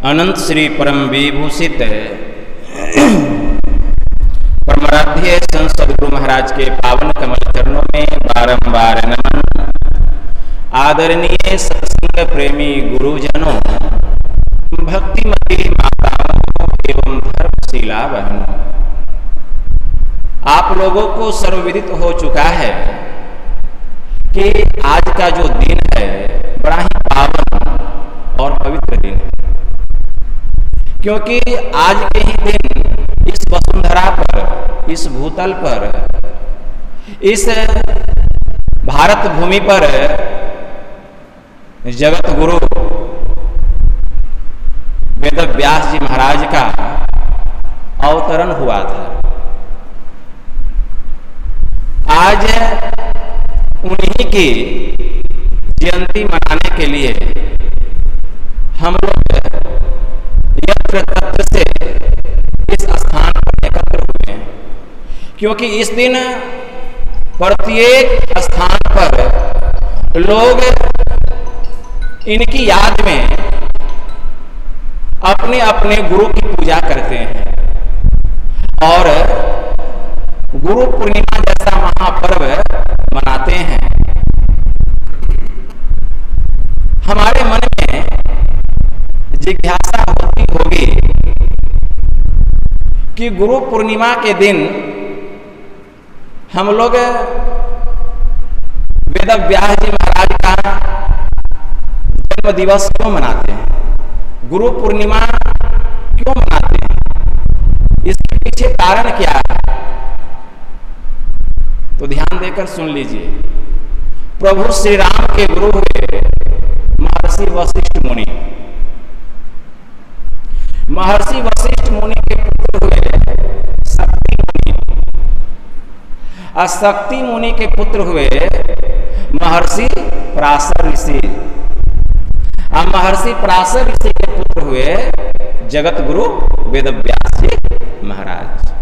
अनंत श्री परम विभूषित परमाराध्य संत सद्गुरु महाराज के पावन कमल चरणों में बारंबार नमन। आदरणीय सत्संग प्रेमी गुरुजनों, भक्तिमती माताओं एवं धर्मशीला बहनों, आप लोगों को सर्वविदित हो चुका है कि आज का जो दिन है बड़ा ही पावन और पवित्र दिन है, क्योंकि आज के ही दिन इस वसुंधरा पर, इस भूतल पर, इस भारत भूमि पर जगत गुरु वेद व्यास जी महाराज का अवतरण हुआ था। आज उन्हीं की जयंती मनाने के लिए हम लोग यत्र तत्र से इस स्थान पर एकत्र हुए हैं, क्योंकि इस दिन प्रत्येक स्थान पर लोग इनकी याद में अपने अपने गुरु की पूजा करते हैं और गुरु पूर्णिमा जैसा महापर्व मनाते हैं। हमारे मन में जिज्ञासा होगी कि गुरु पूर्णिमा के दिन हम लोग वेद व्यास जी महाराज का जन्म दिवस क्यों मनाते हैं, गुरु पूर्णिमा क्यों मनाते हैं, इसके पीछे कारण क्या है? तो ध्यान देकर सुन लीजिए। प्रभु श्री राम के गुरु हुए महर्षि वशिष्ठ मुनि। महर्षि वशिष्ठ मुनि के पुत्र हुए शक्ति मुनि, और शक्ति मुनि के पुत्र हुए महर्षि पराशर ऋषि, और महर्षि पराशर ऋषि के पुत्र हुए जगत गुरु वेद व्यास जी महाराज।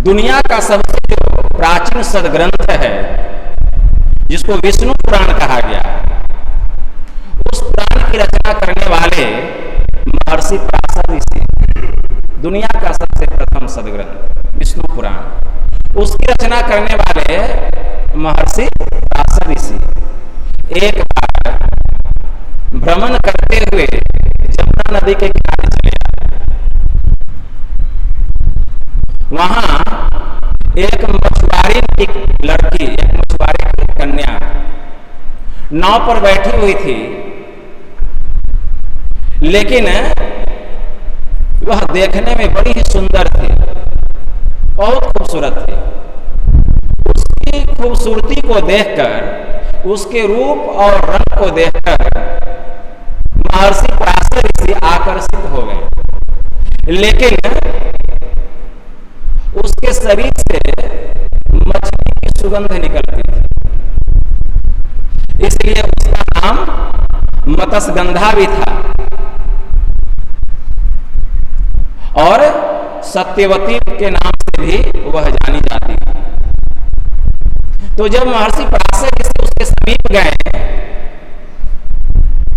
दुनिया का सबसे जो प्राचीन सदग्रंथ है, जिसको विष्णु पुराण कहा गया, उस पुराण की रचना करने वाले महर्षि पराशर ऋषि, दुनिया का सबसे प्रथम सदग्रंथ विष्णु पुराण, उसकी रचना करने वाले महर्षि पराशर ऋषि एक बार भ्रमण करते हुए जमुना नदी के किनारे चले आए। वहां एक मछुआरे की लड़की, एक मछुआरे की कन्या नाव पर बैठी हुई थी, लेकिन वह देखने में बड़ी ही सुंदर थी, बहुत खूबसूरत थी। उसकी खूबसूरती को देखकर, उसके रूप और रंग को देखकर महर्षि पराशर ऋषि आकर्षित हो गए, लेकिन उसके शरीर से मछली की सुगंध निकलती थी, इसलिए उसका नाम मत्स्यगंधा भी था और सत्यवती के नाम से भी वह जानी जाती थी। तो जब महर्षि पराशर ऋषि उसके समीप गए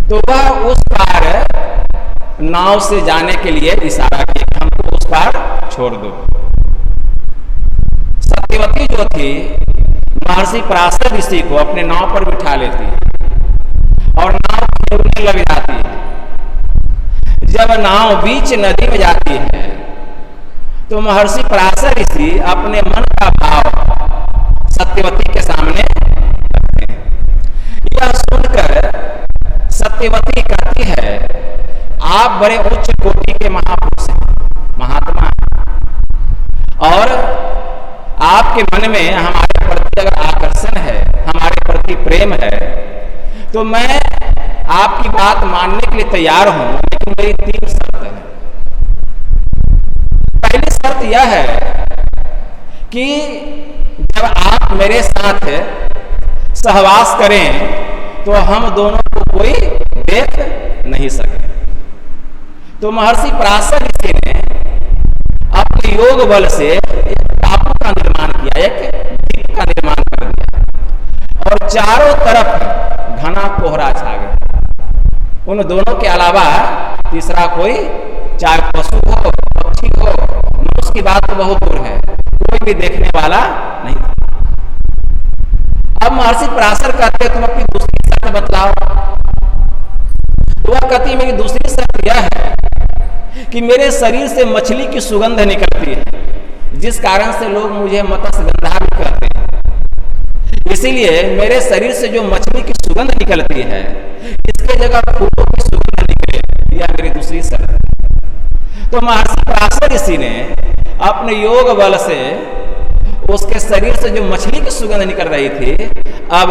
तो वह उस पार नाव से जाने के लिए इशारा किया, हमको उस पार छोड़ दो। सत्यवती जो थी महर्षि पराशर ऋषि को अपने नाव पर बिठा लेती और नाव डूबने लग जाती है। जब नाव बीच नदी में जाती है तो महर्षि पराशर ऋषि अपने मन का भाव सत्यवती के सामने रखते हैं। यह सुनकर सत्यवती कहती है, आप बड़े उच्च कोटि के महापुरुष हैं, महात्मा हैं, और आपके मन में हमारे प्रति अगर आकर्षण है, हमारे प्रति प्रेम है, तो मैं आपकी बात मानने के लिए तैयार हूं, लेकिन मेरी 3 शर्त है। पहली शर्त यह है कि जब आप मेरे साथ सहवास करें तो हम दोनों को कोई देख नहीं सके। तो महर्षि पराशर ऋषि ने अपने योग बल से एक टापू का निर्माण किया, एक द्वीप का निर्माण कर दिया और चारों तरफ घना कोहरा छा गया। उन दोनों के अलावा तीसरा कोई, चाहे पशु हो, पक्षी हो, मनुष्य की बात तो बहुत दूर है, कोई भी देखने वाला नहीं था। अब महर्षि पराशर कहते तुम अपनी दूसरी शर्त बतलाओ। तो वह कहती मेरी दूसरी शर्त यह है कि मेरे शरीर से मछली की सुगंध निकलती है, जिस कारण से लोग मुझे मत्स्यगंधा भी कहते हैं। इसीलिए मेरे शरीर से जो मछली की सुगंध निकलती है, इसके जगह फूलों की सुगंध निकले, यह मेरी दूसरी शर्त है। तो महर्षि पराशर ऋषि ने अपने योग बल से उसके शरीर से जो मछली की सुगंध निकल रही थी, अब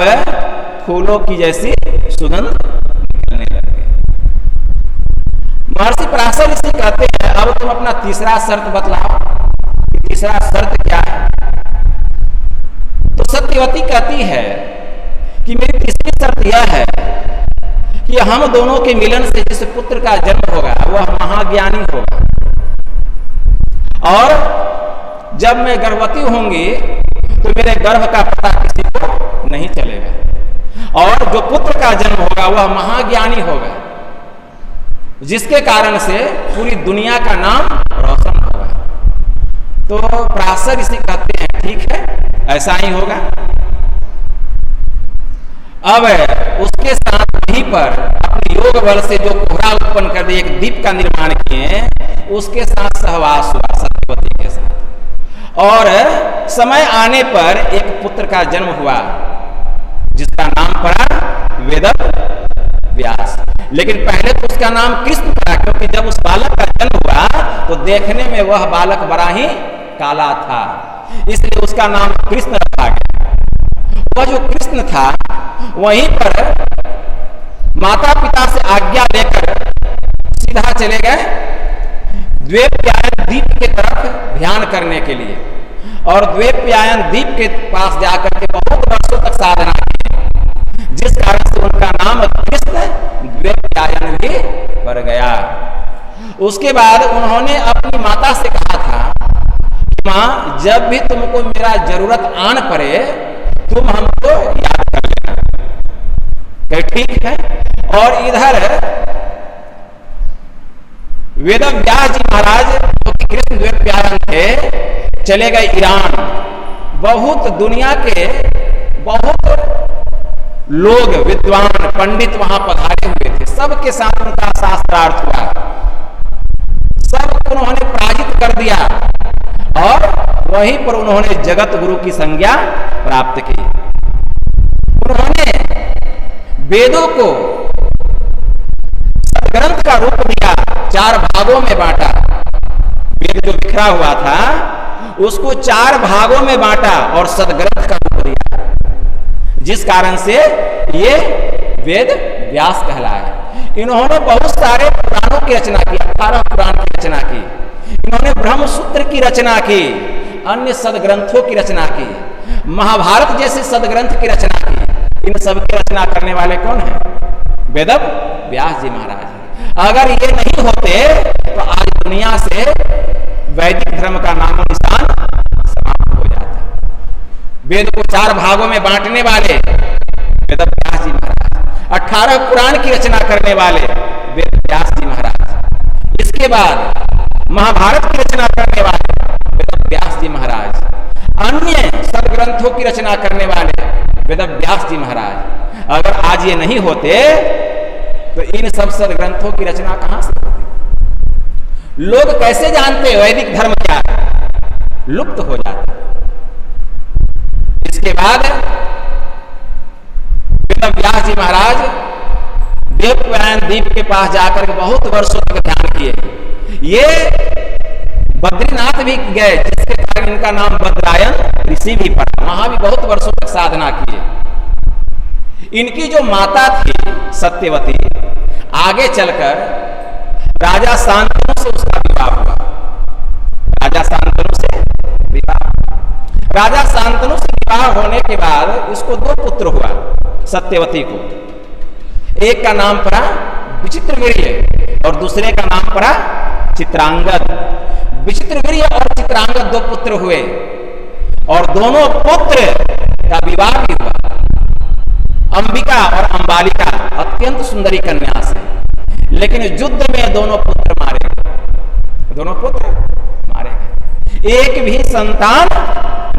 फूलों की जैसी सुगंध निकलने लगी। महर्षि पराशर ऋषि कहते हैं अब तुम अपना तीसरा शर्त बतलाओ। तीसरा शर्त क्या है? तो सत्यवती कहती है कि मेरी तीसरी शर्त यह है कि हम दोनों के मिलन से जिस पुत्र का जन्म होगा वह महाज्ञानी होगा, और जब मैं गर्भवती होंगी तो मेरे गर्भ का पता किसी को नहीं चलेगा, और जो पुत्र का जन्म होगा वह महाज्ञानी होगा, जिसके कारण से पूरी दुनिया का नाम रोशन होगा। तो पराशर ऋषि कहते हैं ठीक है, ऐसा ही होगा। अब उसके साथ वहीं पर अपने योग बल से जो कोहरा उत्पन्न कर दिए, एक दीप का निर्माण किए, उसके साथ सहवास हुआ सत्यवती के साथ, और समय आने पर एक पुत्र का जन्म हुआ जिसका नाम पड़ा वेदव्यास। लेकिन पहले तो उसका नाम कृष्ण पड़ा, क्योंकि जब उस बालक का जन्म हुआ तो देखने में वह बालक बड़ा ही काला था, इसलिए उसका नाम कृष्ण रखा गया। वह जो कृष्ण था वहीं पर माता पिता से आज्ञा लेकर सीधा चले गए द्वीपयायन द्वीप के तरफ ध्यान करने के लिए, और द्वीपयायन द्वीप के पास जाकर के बहुत वर्षों तक साधना की, जिस कारण से उनका नाम कृष्ण द्वीपयायन भी पड़ गया। उसके बाद उन्होंने अपनी माता से कहा था कि मां, जब भी तुमको मेरा जरूरत आन पड़े तुम हमको याद कर लेना। ठीक है। और इधर वेदव्यास जी महाराज जो कि कृष्ण द्वीपयायन थे, चले गए ईरान। बहुत दुनिया के बहुत लोग विद्वान पंडित वहां पधारे हुए थे, सबके साथ उनका शास्त्रार्थ हुआ, सब उन्होंने पराजित कर दिया, और वहीं पर उन्होंने जगत गुरु की संज्ञा प्राप्त की। उन्होंने वेदों को सदग्रंथ का रूप दिया, 4 भागों में बांटा। वेद जो बिखरा हुआ था उसको 4 भागों में बांटा और सदग्रंथ का रूप दिया, जिस कारण से ये वेद व्यास कहलाए। इन्होंने बहुत सारे पुराणों की रचना की, 18 पुराण की रचना की। इन्होंने ब्रह्मसूत्र की रचना की, अन्य सदग्रंथों की रचना की, महाभारत जैसे सदग्रंथ की रचना की। इन सब की रचना करने वाले कौन है? वेदव्यास जी महाराज। अगर ये नहीं होते तो आज दुनिया से वैदिक धर्म का नामो निशान समाप्त हो जाता। वेद को 4 भागों में बांटने वाले वेदव्यास जी महाराज, 18 पुराण की रचना करने वाले वेदव्यास जी महाराज, इसके बाद महाभारत की रचना करने वाले वेदव्यास जी महाराज, अन्य सदग्रंथों की रचना करने वाले वेदव्यास जी महाराज। अगर आज ये नहीं होते तो इन सब सदग्रंथों की रचना कहां से होती? लोग कैसे जानते वैदिक धर्म क्या है? लुप्त हो जाता। इसके बाद वेदव्यास जी महाराज द्वीपयायन द्वीप के पास जाकर के बहुत वर्षों तक ध्यान किए। ये बद्रीनाथ भी गए, जिसके कारण इनका नाम बद्रायन ऋषि भी पड़ा। वहां भी बहुत वर्षों तक साधना किए। इनकी जो माता थी सत्यवती, आगे चलकर राजा शांतनु से उसका विवाह हुआ। राजा शांतनु से विवाह। राजा शांतनु से विवाह होने के बाद इसको 2 पुत्र हुआ सत्यवती को। एक का नाम पड़ा विचित्रवीर्य और दूसरे का नाम पड़ा चित्रांगद। विचित्रवीर्य और चित्रांगद 2 पुत्र हुए, और दोनों पुत्र का विवाह भी हुआ अंबिका और अंबालिका, अत्यंत सुंदरी कन्या से। लेकिन युद्ध में दोनों पुत्र मारे गए, दोनों पुत्र मारे गए, एक भी संतान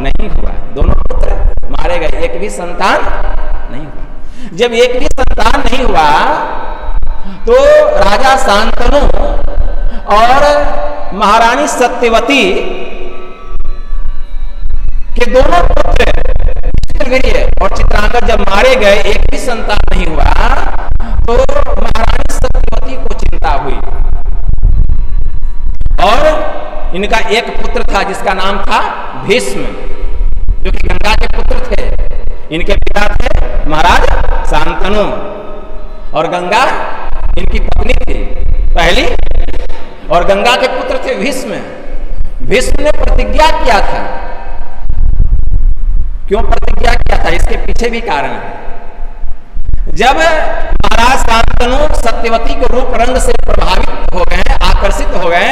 नहीं हुआ। दोनों पुत्र मारे गए, एक भी संतान नहीं हुआ। जब एक भी संतान नहीं हुआ तो राजा शांतनु और महारानी सत्यवती के दोनों पुत्र चित्रवीर्य और चित्रांगद जब मारे गए, एक भी संतान नहीं हुआ, तो महारानी सत्यवती को चिंता हुई और इनका एक पुत्र था जिसका नाम था भीष्म, जो कि गंगा के पुत्र थे। इनके पिता थे महाराज शांतनु और गंगा इनकी पत्नी थी पहली, और गंगा के पुत्र थे भीष्म। भीष्म ने प्रतिज्ञा किया था। क्यों प्रतिज्ञा किया था? इसके पीछे भी कारण है। जब महाराज शांतनु सत्यवती के रूप रंग से प्रभावित हो गए, आकर्षित हो गए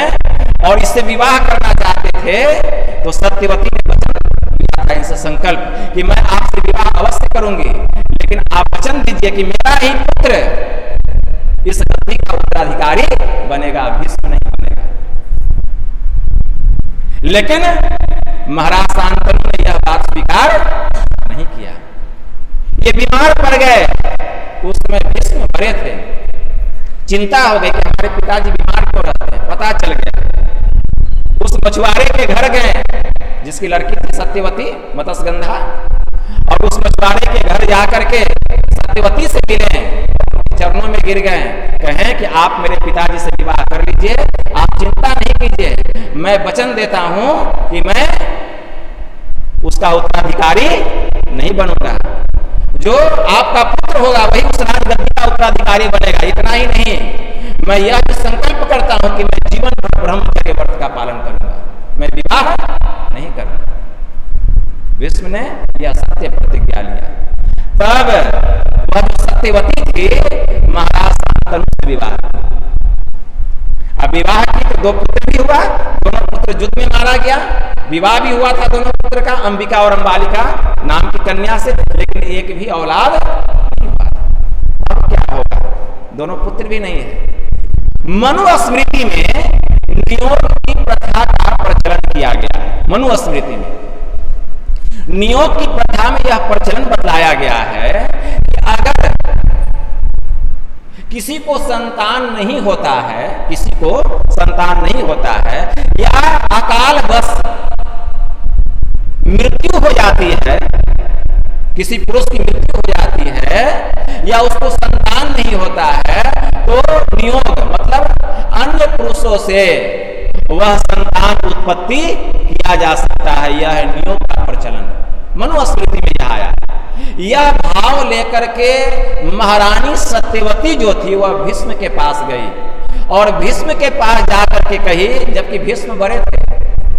और इससे विवाह करना चाहते थे, तो सत्यवती ने वचन दिया था, इनसे संकल्प कि मैं आपसे विवाह अवश्य करूंगी, लेकिन आप वचन दीजिए कि मेरा ही पुत्र इस नदी का उत्तराधिकारी बनेगा, भीष्म नहीं बनेगा। लेकिन महाराज शांतनु ने यह बात स्वीकार नहीं किया। ये बीमार पड़ गए, उस समय भीष्म बड़े थे, चिंता हो गई कि हमारे पिताजी बीमार क्यों रहते हैं। पता चल गया, उस मछुआरे के घर गए जिसकी लड़की थी सत्यवती मत्स्यगंधा, और उस मछुआरे के घर जाकर के सत्यवती से मिले, चरणों में गिर गए, कहें कि आप मेरे पिताजी से विवाह कर लीजिए, आप चिंता नहीं कीजिए, मैं वचन देता हूं कि मैं उसका उत्तराधिकारी नहीं बनूंगा, जो आपका पुत्र होगा वही उस राजगद्दी का उत्तराधिकारी बनेगा। इतना ही नहीं, मैं यह भी संकल्प करता हूं कि मैं जीवन भर ब्रह्मचर्य व्रत का पालन करूंगा, मैं विवाह नहीं करूंगा। भीष्म ने यह सत्य प्रतिज्ञा लिया। तब वह जो सत्यवती थी महाराज शांतनु से विवाह, अब विवाह की तो दो पुत्र भी हुआ, दोनों पुत्र युद्ध में मारा गया। विवाह भी हुआ था दोनों पुत्र का, अंबिका और अंबालिका नाम की कन्या से, लेकिन एक भी औलाद नहीं हुआ। अब क्या होगा? दोनों पुत्र भी नहीं है। मनुस्मृति में नियोग की प्रथा का प्रचलन किया गया। मनुस्मृति में नियोग की प्रथा में यह प्रचलन बतलाया गया है कि अगर किसी को संतान नहीं होता है, किसी को संतान नहीं होता है, या अकाल वश मृत्यु हो जाती है, किसी पुरुष की मृत्यु हो जाती है, या उसको संतान नहीं होता है, तो नियोग मतलब अन्य पुरुषों से वह संतान उत्पत्ति किया जा सकता है। यह है नियोग का प्रचलन। मनुस्मृति में यह आया। यह भाव लेकर के महारानी सत्यवती जो थी वह भीष्म के पास गई और भीष्म के पास जाकर के कही, जबकि भीष्म बड़े थे,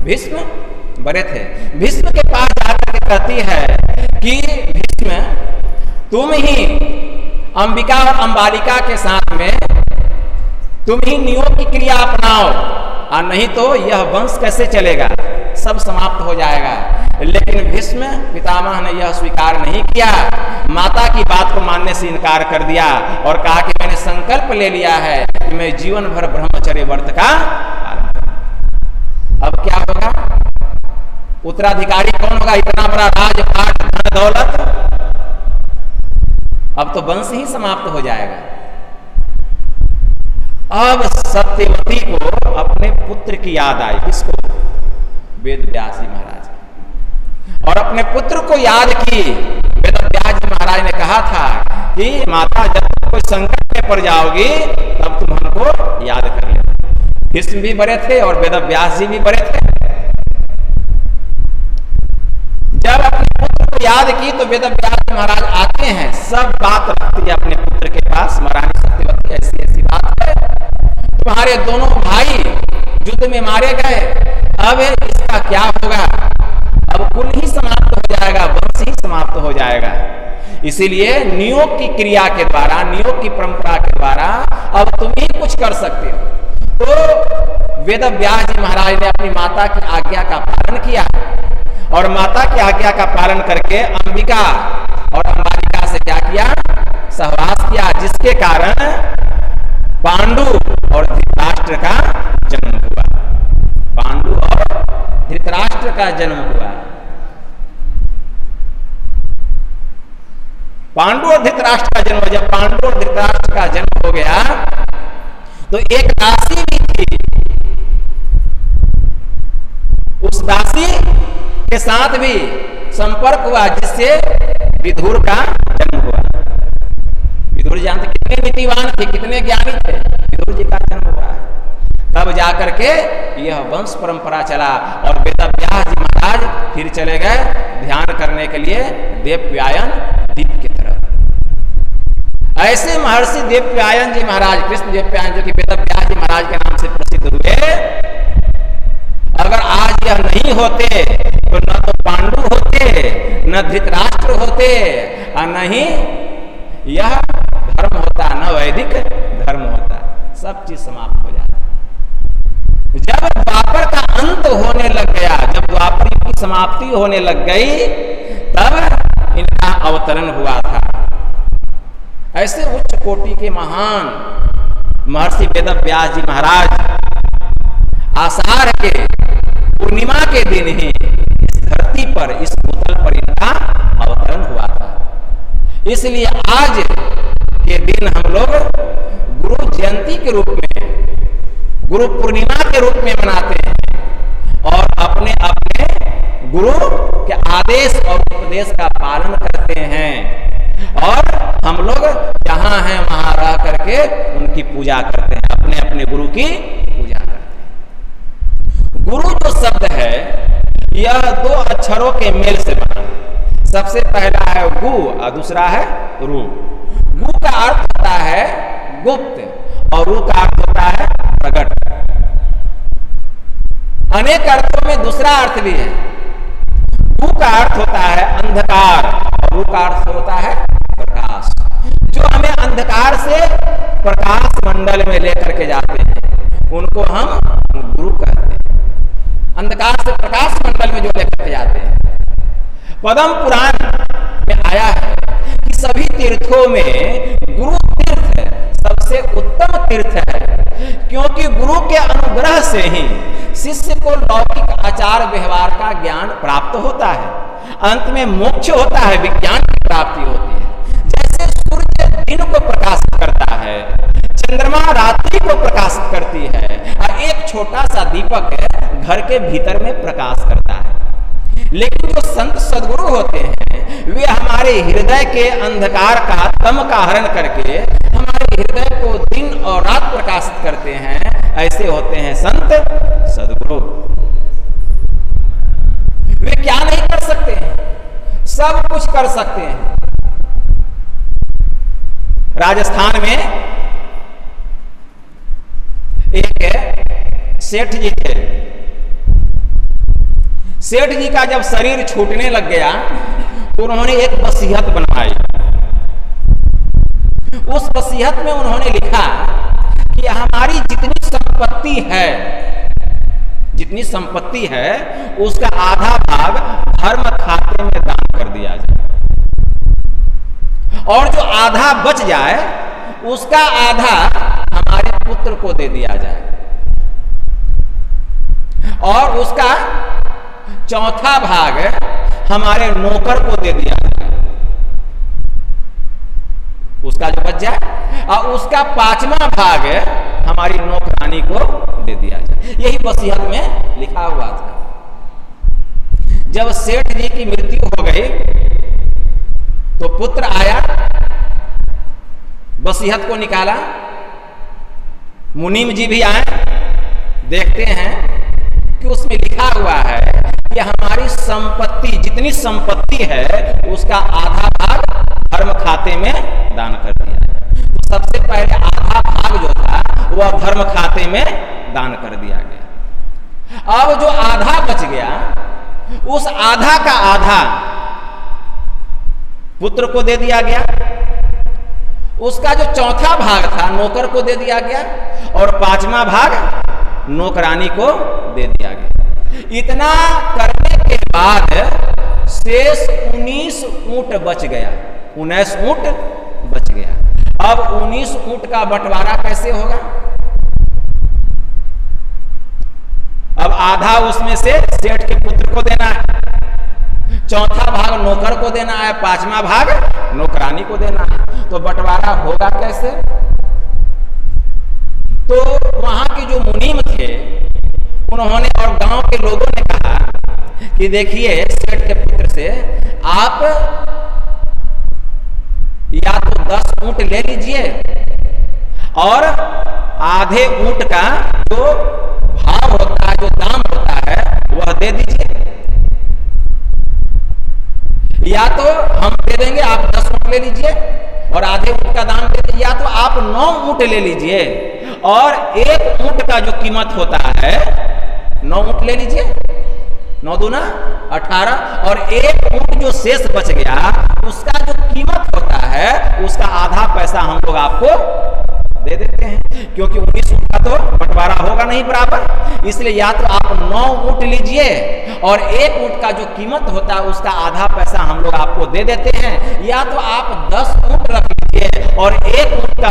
भीष्म बड़े थे, भीष्म के पास जाकर के कहती है कि भीष्म तुम ही अंबिका और अंबालिका के साथ में तुम ही नियोग की क्रिया अपनाओ, और नहीं तो यह वंश कैसे चलेगा, सब समाप्त हो जाएगा। लेकिन भीष्म पितामह ने यह स्वीकार नहीं किया, माता की बात को मानने से इनकार कर दिया और कहा कि मैंने संकल्प ले लिया है कि मैं जीवन भर ब्रह्मचर्य व्रत का पालन करूंगा। अब क्या होगा? उत्तराधिकारी कौन होगा? इतना बड़ा राजपाट, धन दौलत, अब तो वंश ही समाप्त हो जाएगा। अब सत्यवती को अपने पुत्र की याद आई। किसको? वेद व्यास जी महाराज। और अपने पुत्र को याद की। वेद व्यास जी महाराज ने कहा था कि माता जब कोई संकट में पड़ जाओगी तब तुम हमको याद कर लेना। भीष्म भी बड़े थे और वेद व्यास जी भी बड़े थे। जब अपने पुत्र को याद की तो वेद व्यास महाराज आते हैं, सब बात रखती है अपने पुत्र के पास। महारानी सत्यवती ऐसी ऐसी बात है, तुम्हारे दोनों भाई युद्ध में मारे गए, अब इसका क्या होगा? अब कुल ही समाप्त हो जाएगा, वंश ही समाप्त हो जाएगा। इसीलिए नियोग की क्रिया के द्वारा, नियोग की परंपरा के द्वारा अब तुम ही कुछ कर सकते हो। तो वेद व्यास जी महाराज ने अपनी माता की आज्ञा का पालन किया और माता की आज्ञा का पालन करके अंबिका और अंबालिका से क्या किया? सहवास किया, जिसके कारण पांडु और धृतराष्ट्र का जन्म हुआ। पांडु और धृतराष्ट्र का जन्म हुआ। पांडु और धृतराष्ट्र का जन्म, जब पांडु और धृतराष्ट्र का जन्म हो गया तो एक दासी भी थी, उस दासी के साथ भी संपर्क हुआ, जिससे विदुर का जन्म हुआ। विदुर जानते कितने नीतिवान थे, कितने ज्ञानी थे, विदुर जी का जन्म हुआ। तब जाकर के यह वंश परंपरा चला और वेदव्यास जी महाराज फिर चले गए ध्यान करने के लिए देवप्यायन द्वीप की तरफ। ऐसे महर्षि देवप्यायन जी महाराज, कृष्ण देवप्यायन जो कि वेदव्यास जी महाराज के नाम से प्रसिद्ध हुए, अगर आज यह नहीं होते तो न तो पांडु होते, न धृतराष्ट्र होते, और न ही यह धर्म होता, न वैदिक धर्म होता, सब चीज समाप्त हो जाता। जब द्वापर का अंत होने लग गया, जब द्वापर युग की समाप्ति होने लग गई, तब इनका अवतरण हुआ था। ऐसे उच्च कोटि के महान महर्षि वेदव्यास जी महाराज आषाढ़ के पूर्णिमा के दिन ही इस धरती पर, इस भूतल पर इनका अवतरण हुआ था। इसलिए आज के दिन हम लोग गुरु जयंती के रूप में, गुरु पूर्णिमा के रूप में मनाते हैं और अपने अपने गुरु के आदेश और उपदेश का पालन करते हैं। और हम लोग जहां हैं वहां रह करके उनकी पूजा करते हैं, अपने अपने गुरु की पूजा करते हैं। गुरु जो शब्द है यह दो अक्षरों के मेल से बना। सबसे पहला है गु और दूसरा है रू। गु का अर्थ होता है गुप्त और रू का अर्थ होता है प्रकट। अनेक अर्थों में दूसरा अर्थ भी है। गु का अर्थ होता है अंधकार और रू का अर्थ होता है प्रकाश। जो हमें अंधकार से प्रकाश मंडल में लेकर के जाते हैं उनको हम गुरु कहते हैं। अंधकार से प्रकाश मंडल में जो लेकर के जाते हैं। पद्म पुराण में आया है कि सभी तीर्थों में गुरु तीर्थ सबसे उत्तम तीर्थ है, क्योंकि गुरु के अनुग्रह से ही शिष्य को लौकिक आचार व्यवहार का ज्ञान प्राप्त होता है। अंत में मोक्ष होता है, विज्ञान की प्राप्ति होती है। जैसे सूर्य दिन को प्रकाशित करता है, चंद्रमा रात्रि को प्रकाशित करती है, और एक छोटा सा दीपक घर के भीतर में प्रकाश करता है। लेकिन जो संत सद्गुरु होते हैं वे हमारे हृदय के अंधकार का तम का हरण करके हमारे हृदय को दिन और रात प्रकाशित करते हैं। ऐसे होते हैं संत सद्गुरु। वे क्या नहीं कर सकते हैं, सब कुछ कर सकते हैं। राजस्थान में एक सेठ जी थे। सेठ जी का जब शरीर छूटने लग गया तो उन्होंने एक वसीयत बनवाई। उस वसीयत में उन्होंने लिखा कि हमारी जितनी संपत्ति है उसका आधा भाग धर्म खाते में दान कर दिया जाए, और जो आधा बच जाए उसका आधा हमारे पुत्र को दे दिया जाए, और उसका चौथा भाग हमारे नौकर को दे दिया जाए, उसका जो बच जाए, और उसका पांचवा भाग हमारी नौकरानी को दे दिया जाए। यही वसीयत में लिखा हुआ था। जब सेठ जी की मृत्यु हो गई तो पुत्र आया, वसीयत को निकाला। मुनीम जी भी आए, देखते हैं कि उसमें लिखा हुआ है कि हमारी संपत्ति, जितनी संपत्ति है उसका आधा भाग धर्म खाते में दान कर दिया। तो सबसे पहले आधा भाग जो था वह धर्म खाते में दान कर दिया गया। अब जो आधा बच गया उस आधा का आधा पुत्र को दे दिया गया, उसका जो चौथा भाग था नौकर को दे दिया गया, और पांचवा भाग नौकरानी को दे दिया गया। इतना करने के बाद शेष 19 ऊंट बच गया, 19 ऊंट बच गया। अब 19 ऊंट का बंटवारा कैसे होगा? अब आधा उसमें से सेठ के पुत्र को देना है, चौथा भाग नौकर को देना है, पांचवा भाग नौकरानी को देना है। तो बंटवारा होगा कैसे? तो वहां के जो मुनीम थे उन्होंने और गांव के लोगों ने कहा कि देखिए सेठ के पुत्र से आप या तो 10 ऊंट ले लीजिए और आधे ऊंट का जो भाव होता है, जो दाम होता है, वह दे दीजिए, या तो हम दे देंगे, आप 10 ऊंट ले लीजिए और आधे ऊंट का दाम दे दीजिए, या तो आप 9 ऊंट ले लीजिए और 1 ऊंट का जो कीमत होता है 9 ऊंट ले लीजिए, 9 दूना 18, और 1 ऊंट जो शेष बच गया उसका जो कीमत होता है उसका आधा पैसा हम लोग आपको दे देते हैं, क्योंकि 19 ऊंट का तो बंटवारा होगा नहीं बराबर। इसलिए या तो आप 9 ऊंट लीजिए और 1 ऊंट का जो कीमत होता है उसका आधा पैसा हम लोग आपको दे देते हैं, या तो आप 10 ऊंट रख लीजिए और 1 ऊंट का